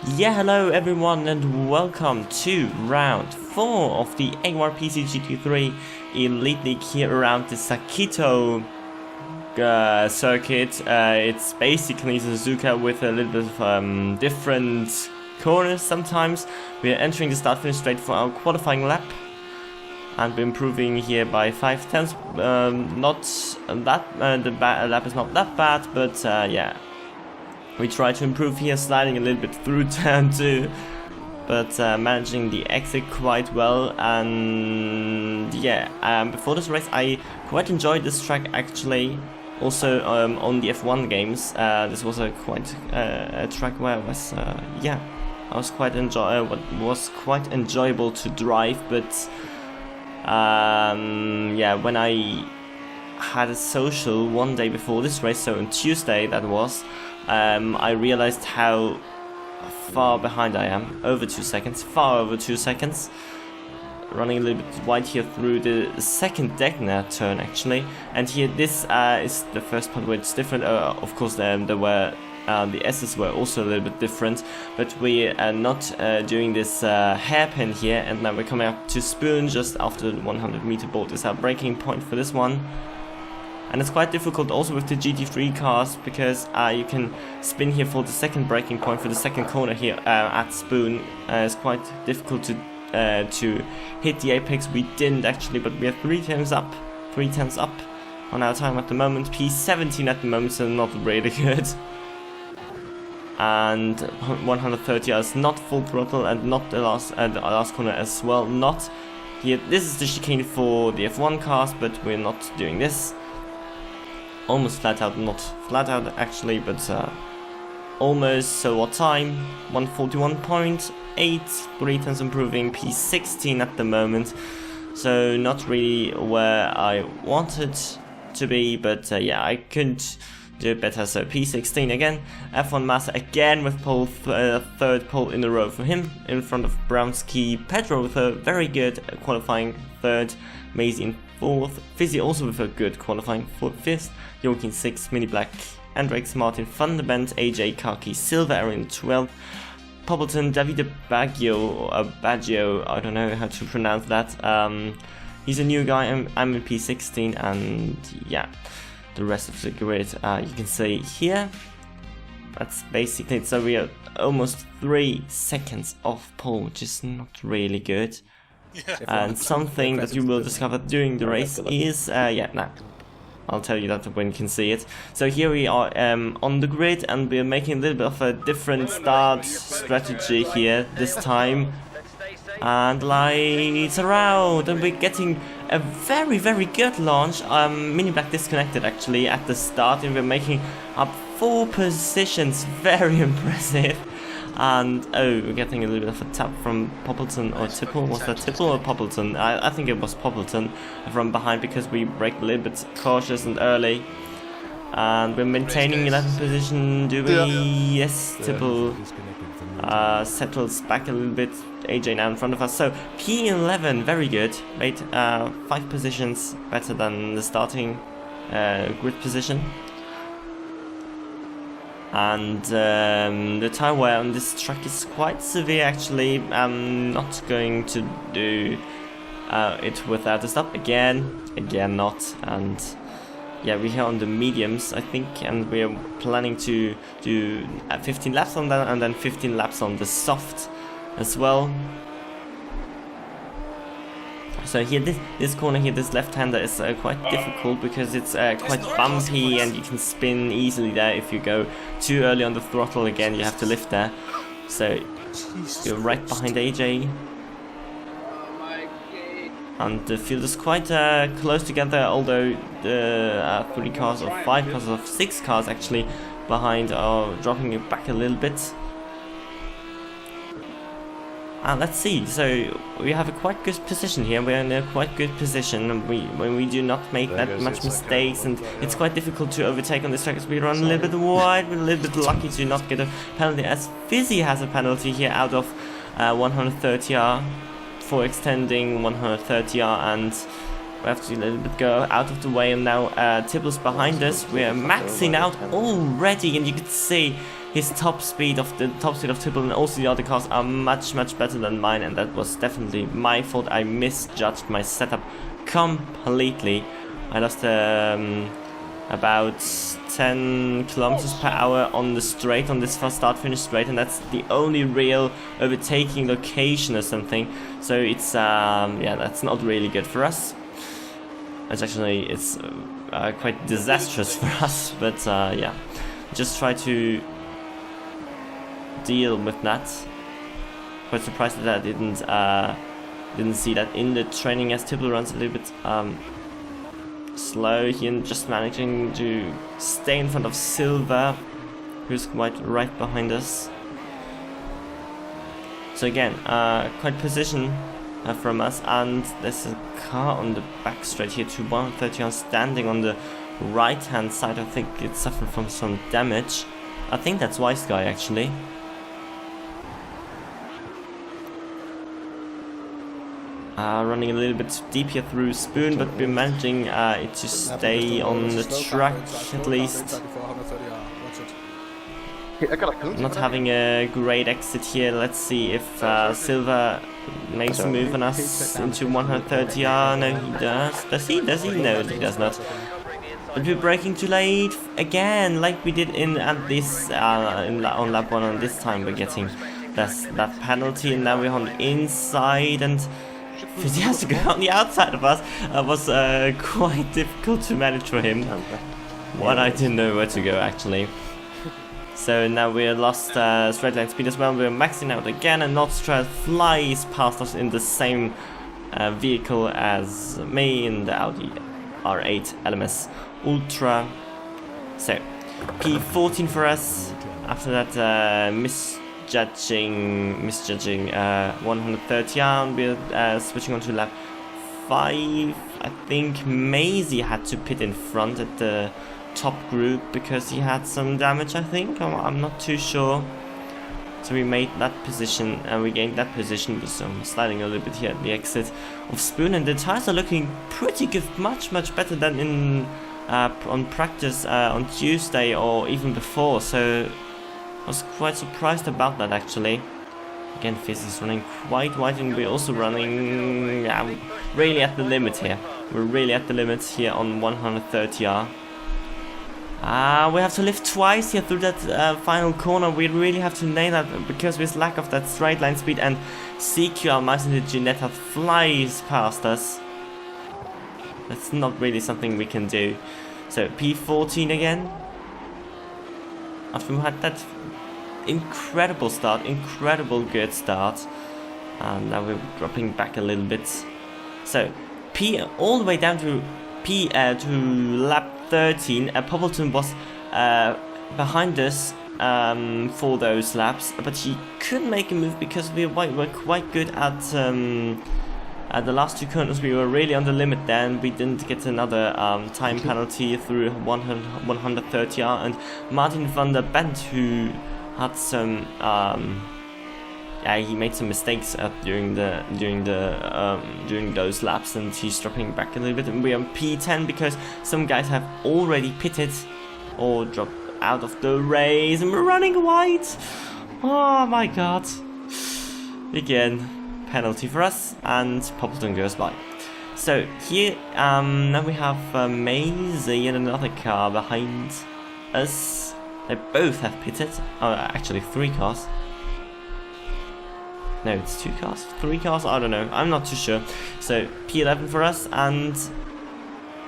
Yeah, hello everyone and welcome to round 4 of the AOR PC GT3 Elite League here around the Sakitto circuit. It's basically Suzuka with a little bit of different corners sometimes. We are entering the start finish straight for our qualifying lap. And we're improving here by 5/10. Not that, the lap is not that bad, but yeah. We try to improve here, sliding a little bit through turn 2, but managing the exit quite well. And yeah, before this race I quite enjoyed this track actually. Also on the F1 games, this was a track where I was was quite enjoyable to drive. But yeah, when I had a social one day before this race, so on Tuesday that was. I realized how far behind I am, over 2 seconds, far over 2 seconds. Running a little bit wide here through the second Degner turn actually, and here this is the first part where it's different. Of course there were the S's were also a little bit different, but we are not doing this hairpin here, and now we're coming up to Spoon just after the 100-meter bolt is our braking point for this one. And it's quite difficult also with the GT3 cars, because you can spin here for the second braking point for the second corner here at Spoon. It's quite difficult to hit the apex. We didn't actually, but we are 3 tenths up on our time at the moment. P17 at the moment, so not really good. And 130 is not full throttle, and not the last corner as well. Not here. This is the chicane for the F1 cars, but we're not doing this. Almost flat out, not flat out actually, but almost. So what time? 141.8, 3 tenths improving, P16 at the moment. So not really where I wanted to be, but yeah, I could do it better. So P16 again, F1 Master again with pole, third pole in a row for him, in front of Brownski. Pedro with a very good qualifying third, Maisie in 4th, Fizzy also with a good qualifying 5th, Joaquin 6th, Mini Black, Andrex, Martin, Thunderband, AJ, Kaki, Silver, Aaron 12th, Poppleton, Davide Baggio, I don't know how to pronounce that. He's a new guy. I'm in P16, and yeah, the rest of the grid you can see here. That's basically it. So we are almost 3 seconds off pole, which is not really good. Yeah. And something that you will discover during the race is, I'll tell you that when you can see it. So here we are on the grid, and we're making a little bit of a different start strategy here this time. And lights are out, and we're getting a very, very good launch. Mini Black disconnected actually at the start, and we're making up 4 positions, very impressive. And oh, we're getting a little bit of a tap from Poppleton or Tipple. Was that Tipple or Poppleton? I think it was Poppleton from behind, because we brake a little bit cautious and early. And we're maintaining 11th position, do we? Yes, Tipple settles back a little bit. AJ now in front of us. So P11, very good. Wait, 5 positions better than the starting grid position. And the tire wear on this track is quite severe actually. I'm not going to do it without a stop again not. And yeah, we're here on the mediums I think, and we're planning to do 15 laps on that, and then 15 laps on the soft as well. So here, this corner here, this left-hander is quite difficult, because it's quite bumpy, and you can spin easily there if you go too early on the throttle. Again, you have to lift there. So you're right behind AJ. And the field is quite close together, although the 3 cars or 5 cars or 6 cars actually behind are dropping it back a little bit. And let's see, so we have a quite good position here. We're in a quite good position when we do not make that much mistakes, and it's quite difficult to overtake on this track as we run a little bit wide. We're a little bit lucky to not get a penalty, as Fizzy has a penalty here out of 130R for extending 130R, and We have to a little bit go out of the way, and now Tibble's behind us. We're maxing out already, and you can see his top speed of Tibble, and also the other cars are much better than mine, and that was definitely my fault. I misjudged my setup completely. I lost about 10 kilometers per hour on the straight, on this fast start-finish straight, and that's the only real overtaking location or something. So it's yeah, that's not really good for us. It's quite disastrous for us, but yeah, just try to deal with that. Quite surprised that I didn't see that in the training, as Tibble runs a little bit slow here, and just managing to stay in front of Silver, who's quite right behind us. So again, quite position from us, and there's a car on the back straight here to 130 on standing on the right hand side. I think it's suffering from some damage. I think that's Wise Guy actually. Running a little bit deep here through Spoon, but we're managing it to stay on the track at least. Not having a great exit here. Let's see if Silver makes a move on us into 130. No, he does. Does he? Does he? No, he does not. But we're braking too late again, like we did on lap 1. And this time we're getting that penalty, and now we're on the inside, and he has to go on the outside of us. That was quite difficult to manage for him. I didn't know where to go actually. So now we're lost straight line speed as well. We're maxing out again, and Nordstrand flies past us in the same vehicle as me in the Audi R8 LMS Ultra. So P14 for us. After that misjudging 130 on, we're switching on to lap 5. I think Maisie had to pit in front at the top group because he had some damage, I think. I'm not too sure. So we made that position, and we gained that position. So I'm sliding a little bit here at the exit of Spoon, and the tires are looking pretty good, much better than in on practice on Tuesday or even before. So I was quite surprised about that actually. Again, Fizz is running quite wide, and we're also running really at the limit here. We're really at the limit here on 130R. We have to lift twice here through that final corner. We really have to nail that because with lack of that straight line speed, and CQR Martin Ginetta flies past us. That's not really something we can do. So P14 again. After we had that incredible start, incredible good start, and now we're dropping back a little bit. So P all the way down to lap 13. Poppleton was behind us for those laps, but he couldn't make a move because we were quite good at the last 2 corners. We were really on the limit then. We didn't get another time penalty through 130R, and Martin van der Bent, who had some he made some mistakes during those laps, and he's dropping back a little bit, and we're on P10 because some guys have already pitted or dropped out of the race, and we're running wide. Oh my god. Again, penalty for us, and Poppleton goes by. So here now we have Maisie and another car behind us. They both have pitted. Oh, actually 3 cars. No, it's 2 cars, 3 cars, I don't know, I'm not too sure. So P11 for us, and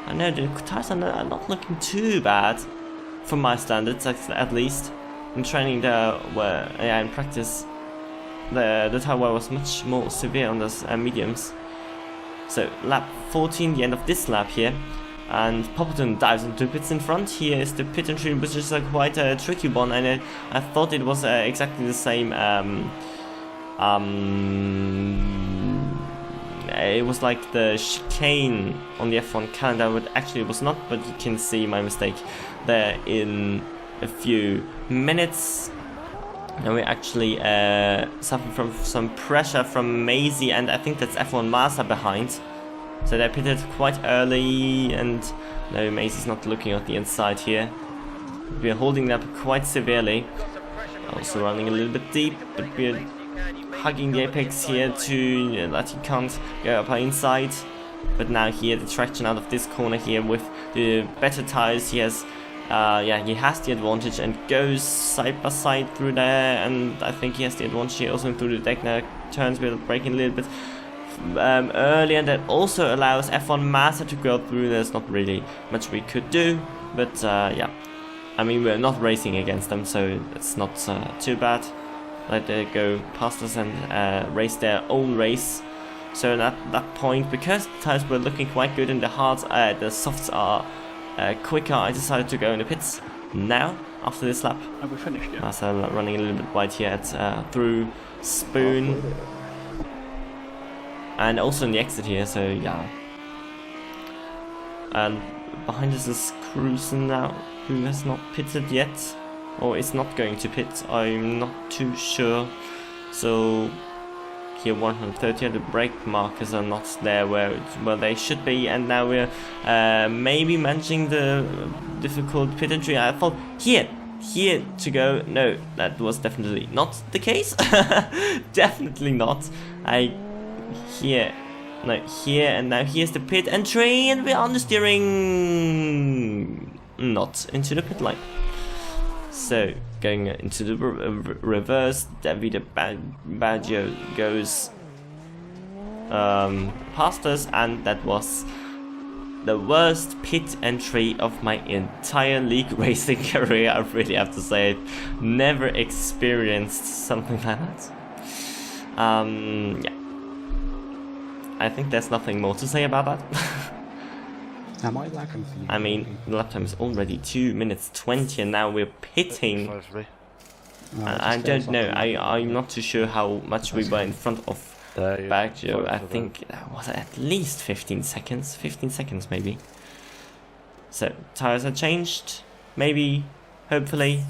I know the tires are not looking too bad for my standards, at least. In training there, in practice, the tire wear was much more severe on those mediums. So lap 14, the end of this lap here, and Poppleton dives into pits in front. Here is the pit entry, which is quite a tricky one, and I thought it was exactly the same. It was like the chicane on the F1 calendar, but actually it was not, but you can see my mistake there in a few minutes. And we actually suffer from some pressure from Maisie, and I think that's F1 Masa behind. So they pitted quite early, and no, Macy's not looking at the inside here. We're holding up quite severely. Also running a little bit deep, but we're hugging the apex here to that he can't go up our inside. But now here the traction out of this corner here with the better tires, he has he has the advantage and goes side by side through there, and I think he has the advantage here also through the deck. Now turns we're braking a little bit early, and that also allows F1 Master to go through. There's not really much we could do, but yeah, I mean, we're not racing against them, so it's not too bad. Let they go past us and race their own race. So at that point, because the tires were looking quite good and the hards, the softs are quicker, I decided to go in the pits now after this lap. Have we finished yet? So running a little bit wide here at through Spoon, and also in the exit here. So yeah, and behind us is Cruisen now, who has not pitted yet, or is not going to pit. I'm not too sure. So here 130, the brake markers are not there where they should be, and now we're maybe managing the difficult pit entry. I thought here to go. No, that was definitely not the case. Definitely not. Here, and now here's the pit entry, and we're on the steering, not into the pit line. So going into the reverse, Davide Baggio goes past us, and that was the worst pit entry of my entire league racing career. I really have to say it. Never experienced something like that. Yeah. I think there's nothing more to say about that. Am I lagging for you? I mean, the lap time is already 2 minutes 20, and now we're pitting. I don't know. I'm not too sure how much we were in front of Baggio. I think that was at least 15 seconds. 15 seconds maybe. So tires are changed. Maybe, hopefully.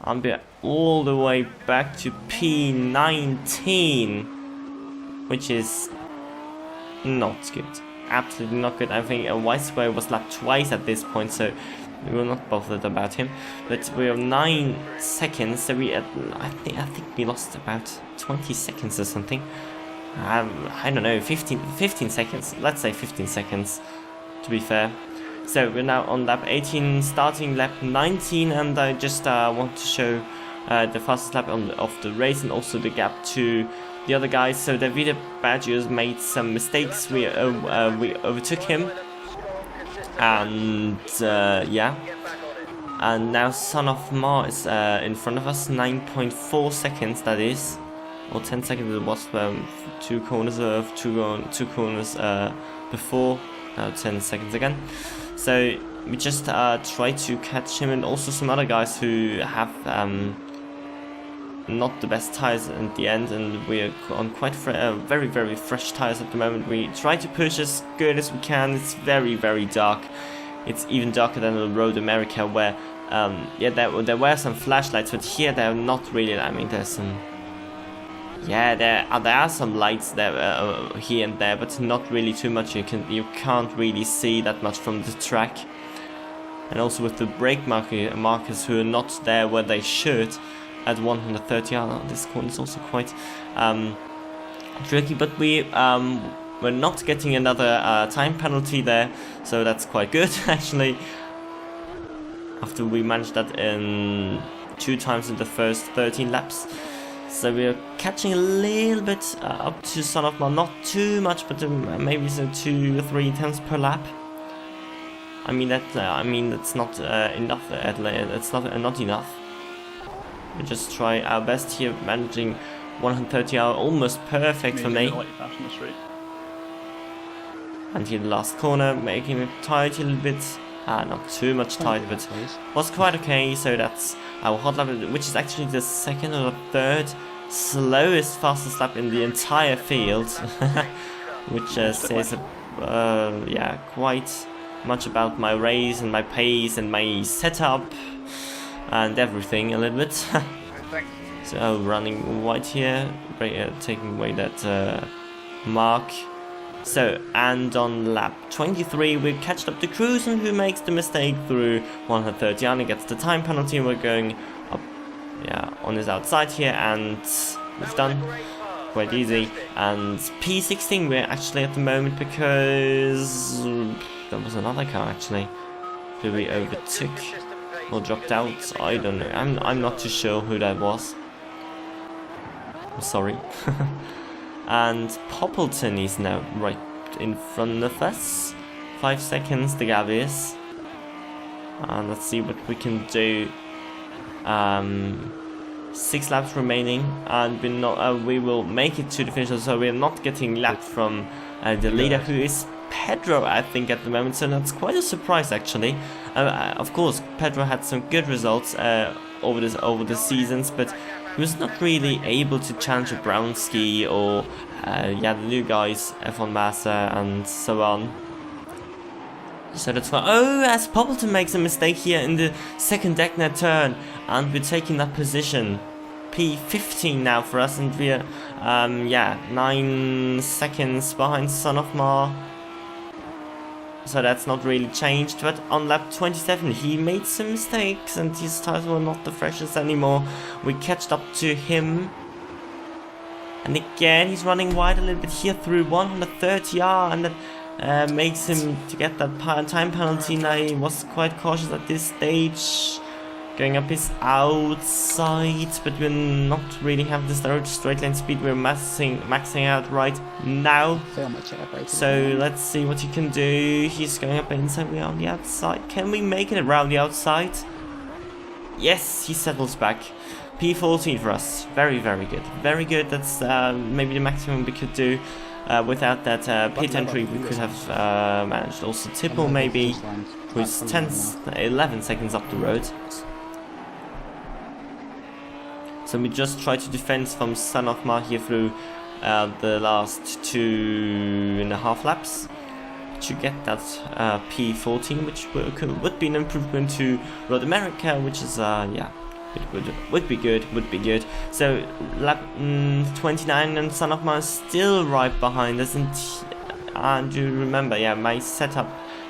I'm all the way back to P19, which is not good. Absolutely not good. I think White Square was lapped twice at this point, so we were not bothered about him. But we have 9 seconds, so I think we lost about 20 seconds or something. I don't know, 15 seconds. Let's say 15 seconds, to be fair. So we're now on lap 18, starting lap 19, and I just want to show the fastest lap of the race and also the gap to the other guys. So Davide Baggio's made some mistakes. We overtook him, and yeah, and now Son of Ma is in front of us, 9.4 seconds that is, or 10 seconds it was, 2 corners before, now 10 seconds again. So we just try to catch him, and also some other guys who have not the best tires at the end, and we're on quite very, very fresh tires at the moment. We try to push as good as we can. It's very, very dark. It's even darker than the Road America, where yeah, there were some flashlights, but here they're not really. I mean, there's some, yeah, there are some lights there here and there, but not really too much. You can't really see that much from the track. And also with the brake markers who are not there where they should at 130, this corner is also quite tricky, but we're not getting another time penalty there, so that's quite good actually, after we managed that in 2 times in the first 13 laps. So we're catching a little bit up to Son of Ma, not too much, but maybe so 2 or 3 attempts per lap. I mean that's not enough. It's not enough. We just try our best here, managing 130 hour, almost perfect for me. And here the last corner, making it tight a little bit. Not too much tight, but was quite okay. So that's our hot lap, which is actually the 2nd or the 3rd slowest fastest lap in the entire field, which says yeah, quite much about my race and my pace and my setup and everything a little bit. So running white here, taking away that mark, So, and on lap 23 we catched up to Cruisen, who makes the mistake through 130 and he gets the time penalty. We're going up, yeah, on his outside here, and we've done quite easy. And P16 we're actually at the moment, because there was another car actually who we overtook or dropped out. I don't know, I'm not too sure who that was. I'm sorry. And Poppleton is now right in front of us. 5 seconds, the gap is. And let's see what we can do. 6 laps remaining, and we will make it to the finish. So we're not getting lapped from the leader, who is Pedro, I think, at the moment. So that's quite a surprise, actually. Of course, Pedro had some good results over the seasons, but he was not really able to challenge a Brownski or yeah, the new guys, F1 Master and so on. So that's why. Oh, as Poppleton makes a mistake here in the second Deckner turn, and we're taking that position. P15 now for us, and we're yeah, 9 seconds behind Son of Mar. So that's not really changed, but on lap 27 he made some mistakes and his tires were not the freshest anymore. We catched up to him, and again he's running wide a little bit here through 130R, and that makes him to get that time penalty. Now he was quite cautious at this stage, going up his outside, but we're not really having the straight line speed. We're maxing out right now. So let's see what he can do. He's going up inside, we're on the outside. Can we make it around the outside? Yes, he settles back. P14 for us. Very, very good. Very good. That's maybe the maximum we could do. Without that pit entry we could have managed. Also Tipple maybe, who's 11 seconds up the road. So we just try to defend from Son of Mar here through the last 2.5 laps to get that P14, which would be an improvement to Road America, which is yeah, it would be good. So lap 29, and Son of Mar is still right behind us, and you remember, yeah, my setup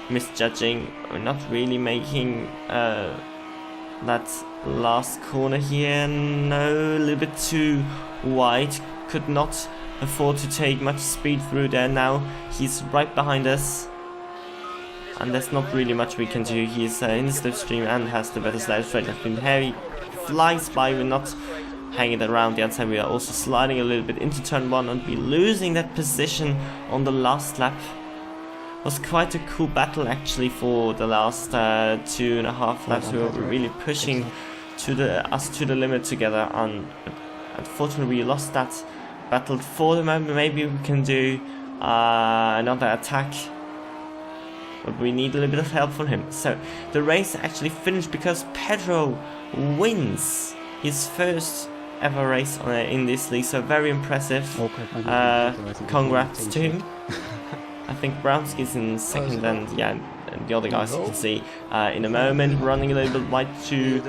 misjudging. We're not really making that last corner here. No, a little bit too wide. Could not afford to take much speed through there. Now he's right behind us, and there's not really much we can do. He's in the slipstream and has the better slide straight left in here. He flies by. We're not hanging around the outside. We are also sliding a little bit into turn 1 and be losing that position on the last lap. Was quite a cool battle actually for the last 2.5 laps. We were really pushing us to the limit together, and unfortunately we lost that battle. For the moment maybe we can do another attack, but we need a little bit of help from him. So the race actually finished because Pedro wins his first ever race in this league, so very impressive. Congrats to him. I think Brownski's in second, and yeah, and the other guys you can see in a moment. Running a little bit wide through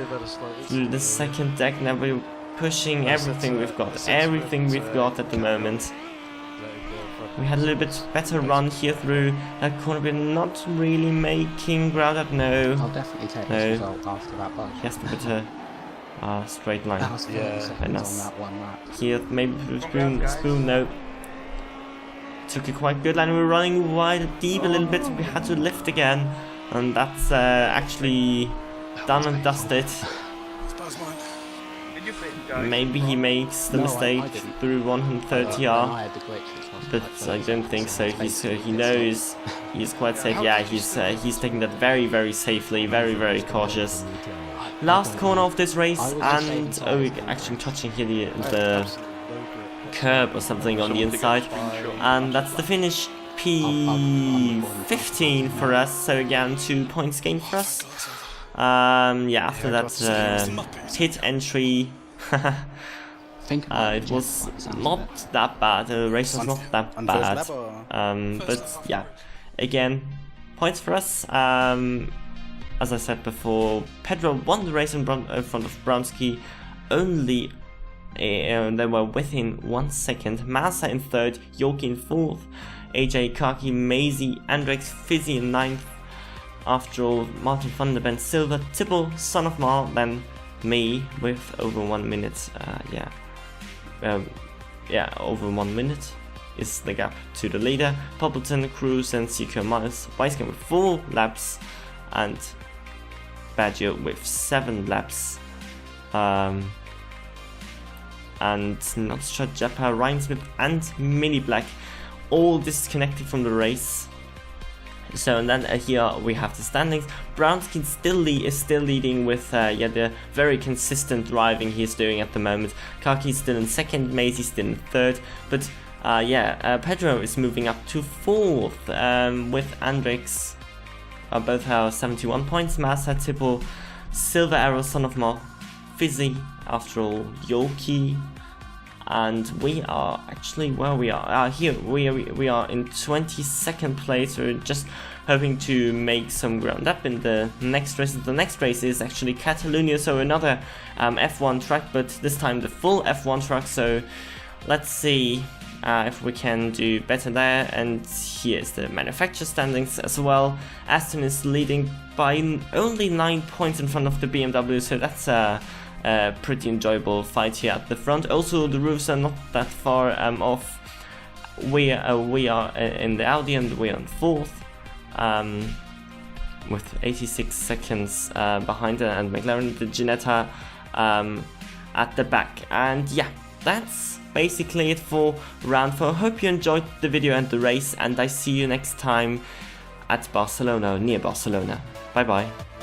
the second deck. Now we're pushing everything we've got at the moment. We had a little bit better run here through that corner. We're not really making ground up. No, I'll definitely take this result after that bunch. He has to put a straight line. Yeah, on that one lap. Here, maybe spoon, no. Took a quite good line. We were running wide deep a little bit. We had to lift again, and that's actually done and dusted. Maybe he makes the mistake through 130R, but I don't think so. He knows he's quite safe. Yeah, he's taking that very, very safely, very, very cautious. Last corner of this race, and oh, we're actually touching here the curb or something on the inside, and that's the finish. P15 for us. So again, 2 points gained for us. Yeah, after that pit entry. It was not that bad. The race was not that bad. But yeah, again, points for us. As I said before, Pedro won the race in front of Brownski only they were within 1 second. Massa in 3rd, Yoki in 4th, AJ, Kaki, Maisie, Andrex, Fizzy in 9th. After all, Martin Thunderband, Silver, Tipple, Son of Mar, then me with over 1 minute. Over 1 minute is the gap to the leader. Poppleton, Cruz, and CQ Miles. Weiskamp with 4 laps, and Badger with 7 laps. And Notstra, Japa, Rhinesmith, and Mini Black all disconnected from the race. So, and then here we have the standings. Brownskin is still leading with the very consistent driving he's doing at the moment. Kaki's still in 2nd, Maisie still in 3rd, but Pedro is moving up to 4th with Andrix. Both have 71 points. Massa, Tipple, Silver Arrow, Son of Mar, Fizzy, after all, Yoki. And we are actually where we are. Here we are in 22nd place. We're just hoping to make some ground up in the next race. The next race is actually Catalonia, so another F1 track, but this time the full F1 track. So let's see if we can do better there. And here's the manufacturer standings as well. Aston is leading by only 9 points in front of the BMW, so that's a pretty enjoyable fight here at the front. Also, the roofs are not that far off. We are in the Audi, and we are on 4th with 86 seconds behind her, and McLaren, the Ginetta at the back. And yeah, that's basically it for round 4. Hope you enjoyed the video and the race, and I see you next time at Barcelona, near Barcelona. Bye bye.